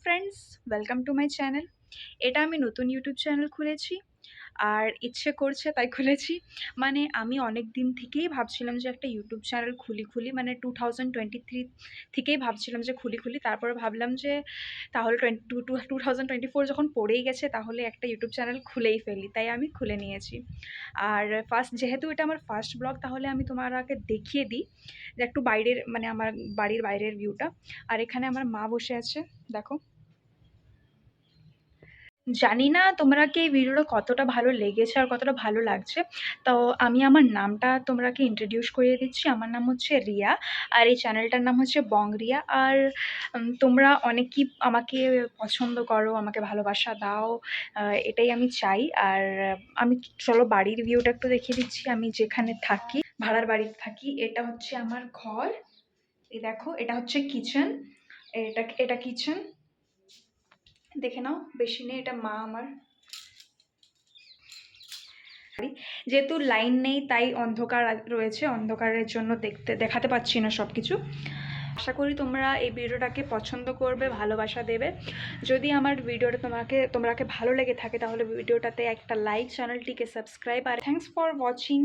Friends, welcome to my channel. এটা আমি নতুন ইউটিউব চ্যানেল খুলেছি আর ইচ্ছে করছে তাই খুলেছি। মানে আমি অনেক দিন থেকেই ভাবছিলাম যে একটা ইউটিউব চ্যানেল খুলি মানে 2023 থেকেই ভাবছিলাম যে খুলি। তারপরে ভাবলাম যে তাহলে 2024 যখন পড়েই গেছে তাহলে একটা ইউটিউব চ্যানেল খুলেই ফেলি, তাই আমি খুলে নিয়েছি। আর ফার্স্ট যেহেতু এটা আমার ফার্স্ট ব্লগ, তাহলে আমি তোমাকে দেখিয়ে দিই যে একটু বাইরের, মানে আমার বাড়ির বাইরের ভিউটা। আর এখানে আমার মা বসে আছে, দেখো। জানি না তোমরা কি এই ভিডিওটা কতটা ভালো লেগেছে আর কতটা ভালো লাগছে। তো আমি আমার নামটা তোমরাকে ইন্ট্রোডিউস করিয়ে দিচ্ছি। আমার নাম হচ্ছে রিয়া, আর এই চ্যানেলটার নাম হচ্ছে বং রিয়া। আর তোমরা অনেকেই আমাকে পছন্দ করো, আমাকে ভালোবাসা দাও, এটাই আমি চাই। আর আমি চলো বাড়ির ভিউটা একটু দেখিয়ে দিচ্ছি। আমি যেখানে থাকি, ভাড়ার বাড়িতে থাকি, এটা হচ্ছে আমার ঘর। এই দেখো, এটা হচ্ছে কিচেন। এটা এটা কিচেন, দেখে নাও। বেশি নেই, এটা মা আমার। যেহেতু লাইন নেই তাই অন্ধকার রয়েছে, অন্ধকারের জন্য দেখাতে পাচ্ছি না সব কিছু। আশা করি তোমরা এই ভিডিওটাকে পছন্দ করবে, ভালোবাসা দেবে। যদি আমার ভিডিওটা তোমাকে ভালো লেগে থাকে তাহলে ভিডিওটাতে একটা লাইক, চ্যানেলটিকে সাবস্ক্রাইব। আর থ্যাঙ্কস ফর ওয়াচিং।